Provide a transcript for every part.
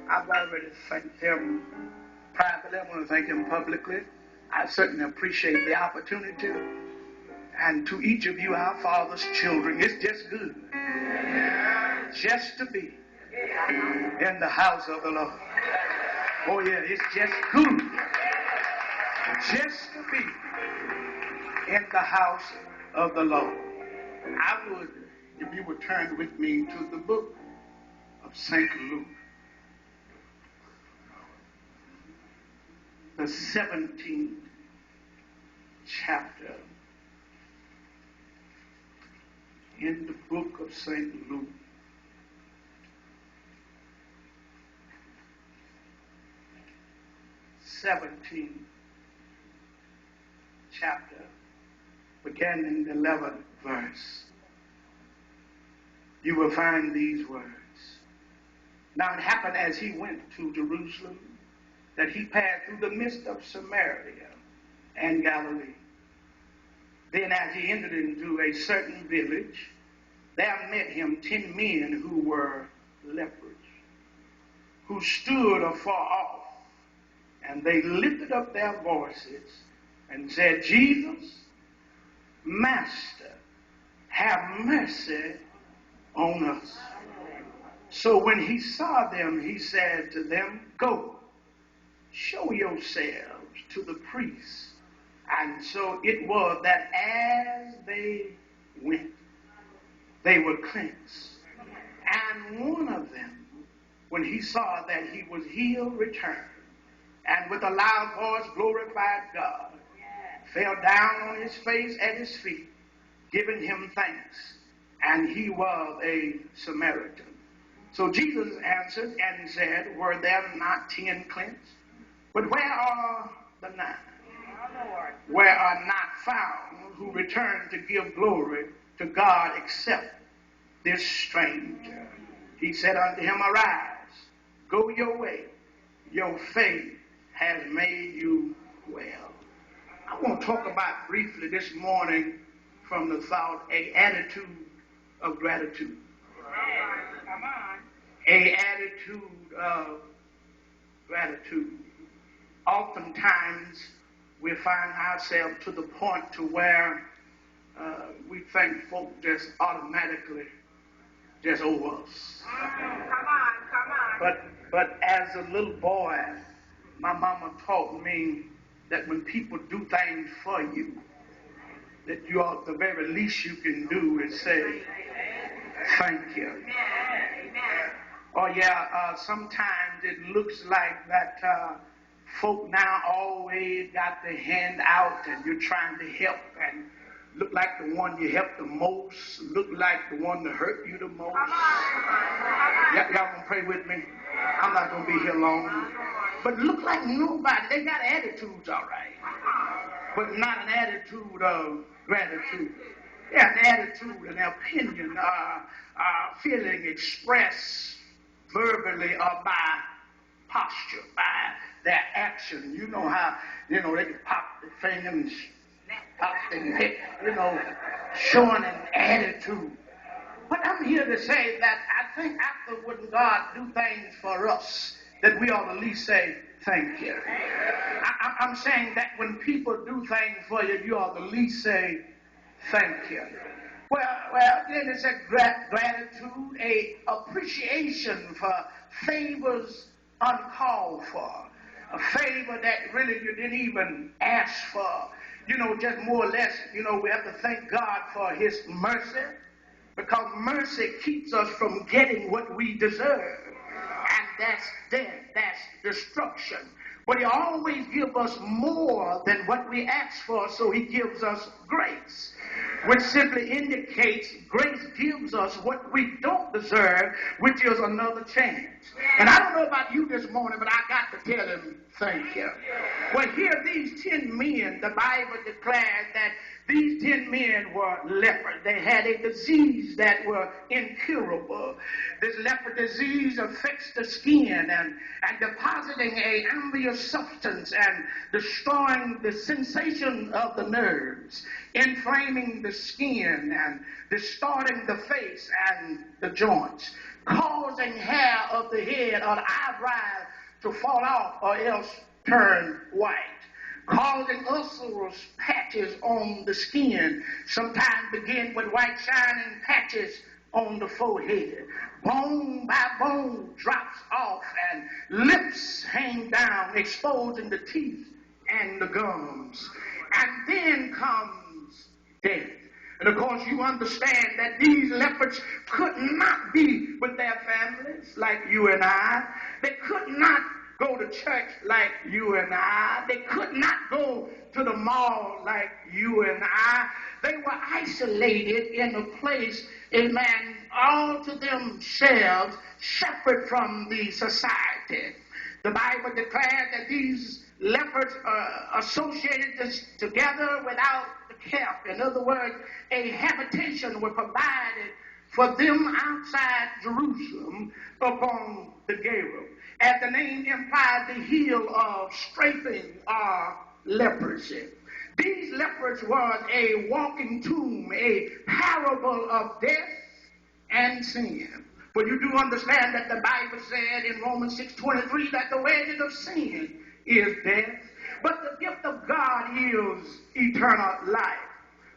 I've already thanked him privately. I want to thank him publicly. I certainly appreciate the opportunity. And to each of you, our Father's children, it's just good just to be in the house of the Lord. Oh yeah, it's just good just to be in the house of the Lord. I would, if you would turn with me to the book of St. Luke, the 17th chapter. In the book of St. Luke, th chapter, beginning in the 11th verse, you will find these words. Now it happened as he went to Jerusalem that he passed through the midst of Samaria and Galilee. Then as he entered into a certain village, there met him 10 men who were lepers, who stood afar off, and they lifted up their voices and said, Jesus, Master, have mercy on us. So when he saw them, he said to them, Go, show yourselves to the priests. And so it was that as they went, they were cleansed. And one of them, when he saw that he was healed, returned, and with a loud voice glorified God, fell down on his face at his feet, giving him thanks. And he was a Samaritan. So Jesus answered and said, Were there not 10 cleansed? But where are the 9? Where are not found who return to give glory to God except this stranger? He said unto him, Arise, go your way. Your faith has made you well. I want to talk about briefly this morning from the thought, an attitude of gratitude. Come on. An attitude of gratitude. Oftentimes, we find ourselves to the point to where we think folk just automatically just owe us. Come on. But as a little boy, my mama taught me that when people do things for you, that you ought, the very least you can do is say, thank you. Oh yeah, sometimes it looks like that folk now always got their hand out and you're trying to help and look like the one you helped the most, look like the one that hurt you the most. Y'all gonna pray with me? I'm not gonna be here long. But look like nobody, they got attitudes all right, but not an attitude of gratitude. Yeah, an attitude, an opinion, feeling expressed verbally or by posture, by their action. You know how, they can pop their finger and pop their head, showing an attitude. But I'm here to say that I think after when God do things for us, that we ought to at least say, thank you. I'm saying that when people do things for you, you ought to at least say, thank you. Well, then it's a gratitude, a appreciation for favors uncalled for. A favor that really you didn't even ask for. Just more or less, we have to thank God for his mercy, because mercy keeps us from getting what we deserve. And that's death, that's destruction. But he always gives us more than what we ask for, so he gives us grace, which simply indicates grace gives us what we don't deserve, which is another chance. And I don't know about you this morning, but I got to tell him, thank you. Well, here these 10 men, the Bible declares that these 10 men were lepers. They had a disease that were incurable. This leper disease affects the skin and depositing a amberous substance and destroying the sensation of the nerves, inflaming the skin and distorting the face and the joints, causing hair of the head or the dry to fall off or else turn white, causing ulcerous patches on the skin, sometimes begin with white shining patches on the forehead. Bone by bone drops off and lips hang down, exposing the teeth and the gums. And then comes death. And of course you understand that these lepers could not be with their families like you and I. They could not go to church like you and I. They could not go to the mall like you and I. They were isolated in a place, amen, all to themselves, separate from the society. The Bible declared that these lepers associated this together without the camp. In other words, a habitation was provided for them outside Jerusalem upon the Gera. As the name implies, the hill of strafing or leprosy. These lepers was a walking tomb, a parable of death and sin. But you do understand that the Bible said in Romans 6:23 that the wages of sin is death, but the gift of God is eternal life.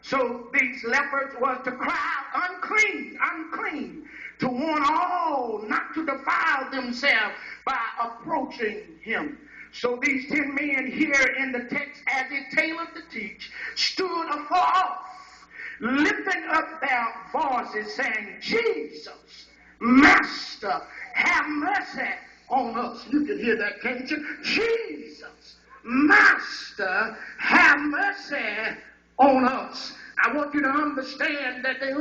So these lepers was to cry out, unclean, unclean, to warn all not to defile themselves by approaching him. So these 10 men here in the text, as it tailored to teach, stood afar off, lifting up their voices, saying, Jesus, Master, have mercy on us. You can hear that, can't you? Jesus, Master, have mercy on us. I want you to understand that they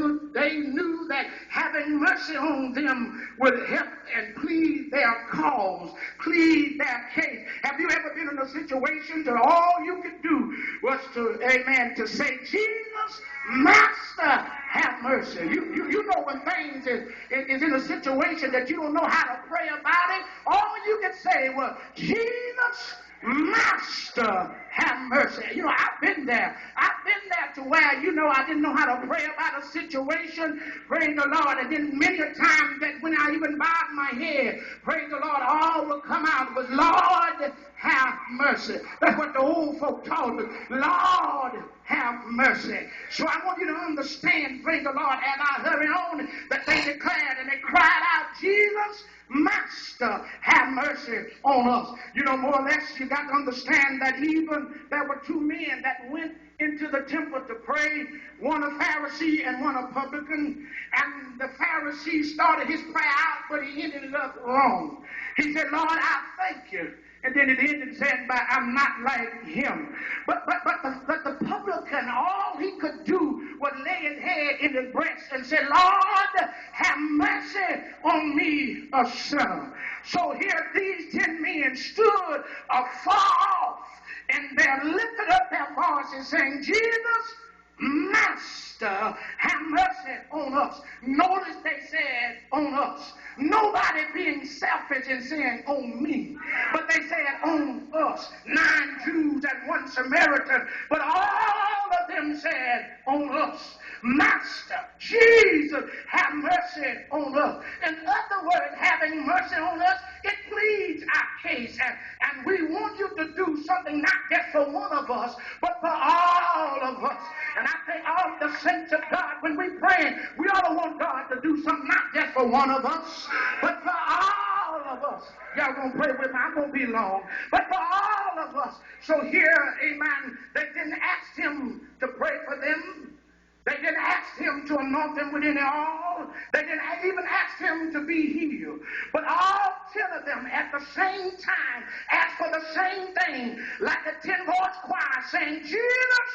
knew that having mercy on them would help and plead their cause, plead their case. Have you ever been in a situation that all you could do was to, amen, to say, Jesus, Master, have mercy. You know when things is in a situation that you don't know how to pray about it, all you can say was, Jesus, Master, have mercy. You know, I've been there. I've been there to where, you know, I didn't know how to pray about a situation. Praise the Lord. And then many a time that when I even bowed my head, praise the Lord, all would come out was, Lord, have mercy. That's what the old folk told me. Lord, have mercy. So I want you to understand, praise the Lord, as I hurry on, that they declared and they cried out, Jesus, Master, have mercy on us. You know, more or less, you got to understand that even there were two men that went into the temple to pray, one a Pharisee and one a publican. And the Pharisee started his prayer out, but he ended it up wrong. He said, Lord, I thank you. And then it ended saying, but I'm not like him. But the publican, all he could do was lay his head in his breast and say, Lord, have mercy on me, a sinner. So here these 10 men stood afar off, and they lifted up their voices saying, Jesus, Master, have mercy on us. Notice they said on us. Nobody being selfish and saying on me, but they said on us. 9 Jews and 1 Samaritan, but all of them said on us. Master, Jesus, have mercy on us. In other words, having mercy on us, it pleads our case. And we want you to do something not just for one of us, but for all of us. And I think all the saints of God, when we pray, we ought to want God to do something not just for one of us, but for all of us. Y'all gonna pray with me? I'm gonna be long. But for all of us. So here, amen, they didn't ask him to pray for them. They didn't ask him to anoint them with any oil. They didn't even ask him to be healed. But all 10 of them at the same time asked for the same thing, like a 10-voice choir saying, Jesus,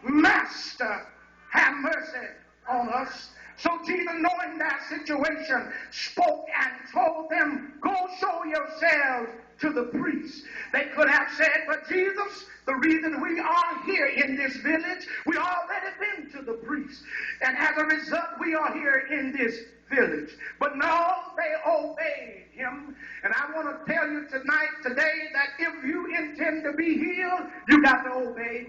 Master, have mercy on us. So Jesus, knowing their situation, spoke and told them, go show yourselves to the priest. They could have said, but Jesus, the reason we are here in this village, we already been to the priest. And as a result, we are here in this village. But no, they obeyed him. And I want to tell you today, that if you intend to be healed, you got to obey.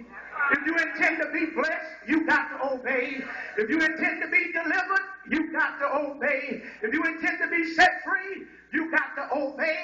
If you intend to be blessed, you got to obey. If you intend to be delivered, you got to obey. If you intend to be set free, you got to obey.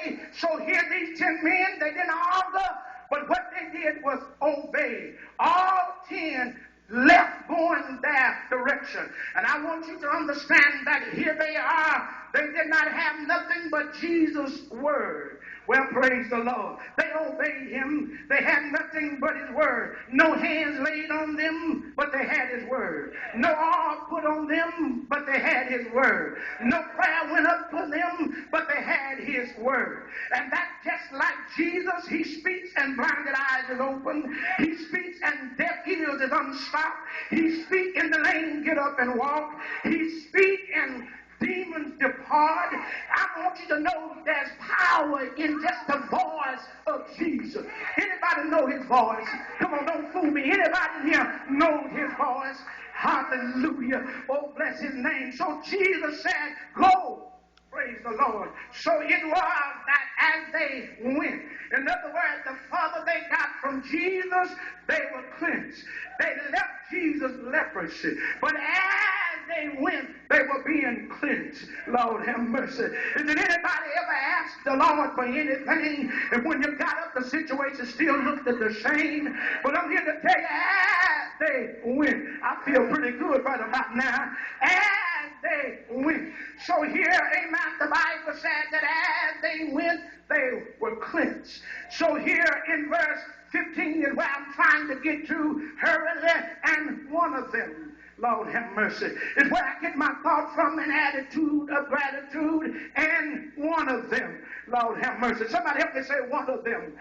they, all 10, left going their direction. And I want you to understand that here they are. They did not have nothing but Jesus' word. Well, praise the Lord. They obeyed him. They had nothing but his word. No hands laid on them, but they had his word. No oil put on them, but they had his word. No prayer went up for them, but they had his word. And that's just like Jesus. He speaks and blinded eyes is open. He speaks and deaf ears is unstopped. He speaks and the lame get up and walk. He speaks and demons depart. I want you to know there's power in just the voice of Jesus. Anybody know his voice? Come on, don't fool me. Anybody here knows his voice? Hallelujah. Oh, bless his name. So Jesus said, go. Praise the Lord. So it was that as they went, in other words, the farther they got from Jesus, they were cleansed. They left Jesus' leprosy. But as they went, they were being cleansed. Lord have mercy. Did anybody ever ask the Lord for anything, and when you got up, the situation still looked at the same? But I'm here to tell you, as they went, I feel pretty good right about now. As they went. So here, amen, the Bible said that as they went, they were cleansed. So here in verse 15 is where I'm trying to get to hurriedly, and one of them, Lord have mercy, is where I get my thought from, an attitude of gratitude, and one of them, Lord have mercy. Somebody help me say one of them.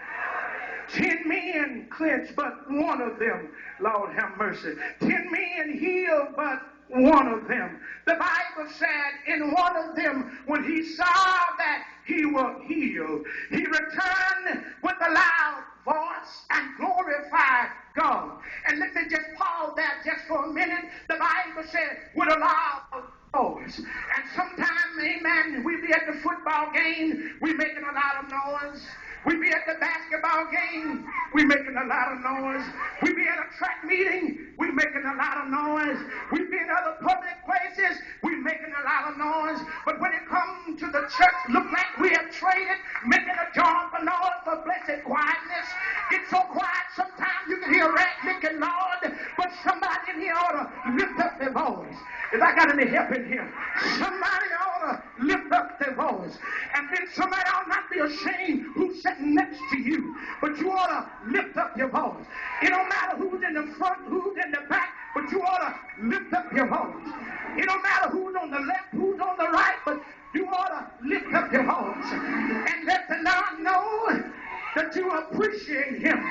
10 men cleansed, but one of them, Lord have mercy. 10 men healed, but one of them. The Bible said in one of them, when he saw that he was healed, he returned with a loud voice and glorified God. And let me just pause there just for a minute. The Bible said with a loud voice. And sometimes, amen, we be at the football game, we making a lot of noise. We be at the basketball game, we making a lot of noise. We be at a track meeting, we making a lot of noise. We be in other public places, we making a lot of noise. But when it comes to the church, look like we have traded, making a job for noise for blessed quietness. It's so quiet sometimes you can hear a rat licking, Lord, but somebody in here ought to lift up their voice. If I got any help in here, somebody ought to lift up their voice. And then somebody ought not be ashamed who's sitting next to you, but you ought to lift up your voice. It don't matter who's in the front, who's in the back, but you ought to lift up your voice. It don't matter who's on the left, who's on the right, but you ought to lift up your voice and let the Lord know that you appreciate him.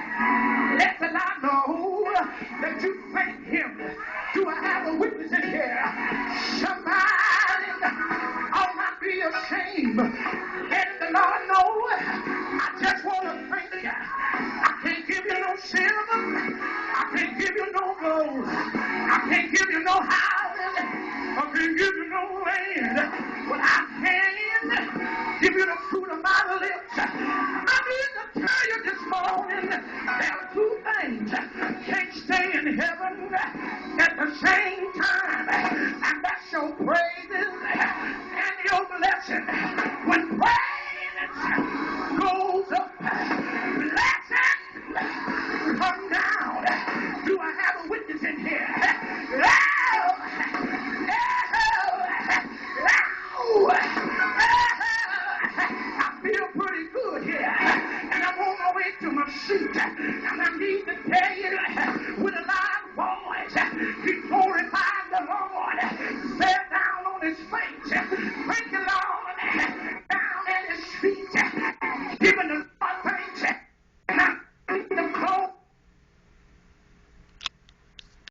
Let the Lord know that you thank him. Do I have a witness in here? Somebody ought not be ashamed. Let the Lord know, I just want to thank you. I can't give you no silver. I can't give you no gold. I can't give you no houses. I can't give you no land. But I can give you the fruit